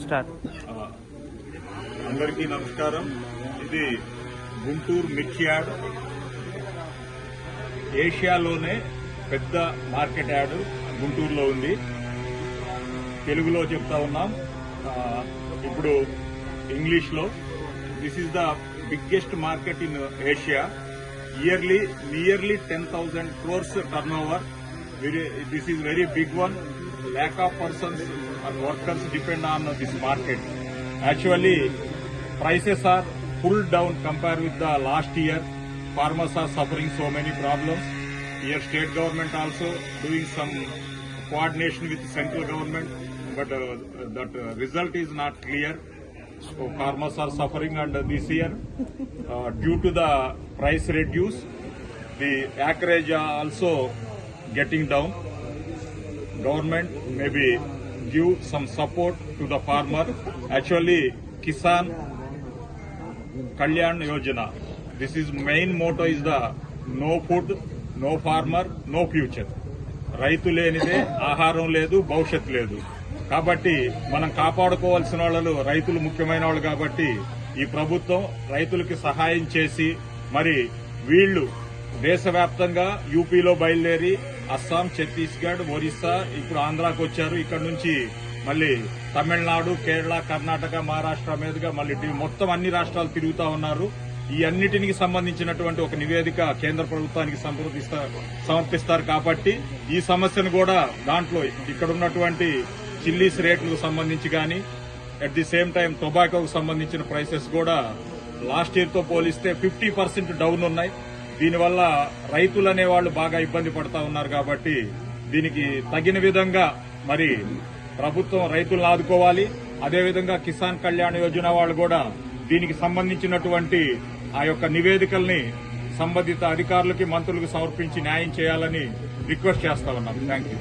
Start. అందరికీ నమస్కారం. ఇది గుంటూరు మిర్చి యార్డ్. ఏషియాలోనే పెద్ద మార్కెట్ యార్డ్ గుంటూరులో ఉంది. తెలుగులో చెప్తా ఉన్నాం, ఇప్పుడు ఇంగ్లీష్ లో. This is the biggest market in Asia. Yearly nearly 10,000 crores turnover. This is very big one. Lack of persons and workers depend on this market. Actually, prices are pulled down compared with the last year. Farmers are suffering so many problems. Here state government also doing some coordination with central government, but that result is not clear. So farmers are suffering, and this year due to the price reduce, the acreage are also getting down. Government maybe give some support to the farmer. Actually, Kisan Kalyan Yojana, this is main motto is the no food, no farmer, no future. రైతు లేనిదే ఆహారం లేదు, భవిష్యత్తు లేదు. కాబట్టి మనం కాపాడుకోవాల్సిన వాళ్ళు రైతులు ముఖ్యమైన వాళ్ళు. కాబట్టి ఈ ప్రభుత్వం రైతులకి సహాయం చేసి, మరి వీళ్లు దేశవ్యాప్తంగా యూపీలో బయలుదేరి అస్సాం, ఛత్తీస్గఢ్, ఒరిస్సా, ఇప్పుడు ఆంధ్రాకు వచ్చారు. ఇక్కడ నుంచి మళ్లీ తమిళనాడు, కేరళ, కర్ణాటక, మహారాష్ట్ర మీదుగా మళ్లీ మొత్తం అన్ని రాష్ట్రాలు తిరుగుతా ఉన్నారు. ఈ అన్నిటికి సంబంధించినటువంటి ఒక నివేదిక కేంద్ర ప్రభుత్వానికి సమర్పిస్తారు. కాబట్టి ఈ సమస్యను కూడా దాంట్లో ఇక్కడ ఉన్నటువంటి చిల్లీస్ రేట్లకు సంబంధించి గాని, అట్ ది సేమ్ టైం టొబాకోకు సంబంధించిన ప్రైసెస్ కూడా లాస్ట్ ఇయర్ తో పోలిస్తే 50% డౌన్ ఉన్నాయి. దీనివల్ల రైతులు అనేవాళ్లు బాగా ఇబ్బంది పడతా ఉన్నారు. కాబట్టి దీనికి తగిన విధంగా మరి ప్రభుత్వం రైతులను ఆదుకోవాలి. అదేవిధంగా కిసాన్ కళ్యాణ్ యోజన వాళ్ళు కూడా దీనికి సంబంధించినటువంటి ఆ యొక్క నివేదికల్ని సంబంధిత అధికారులకి, మంత్రులకు సమర్పించి న్యాయం చేయాలని రిక్వెస్ట్ చేస్తా ఉన్నాం. Thank you.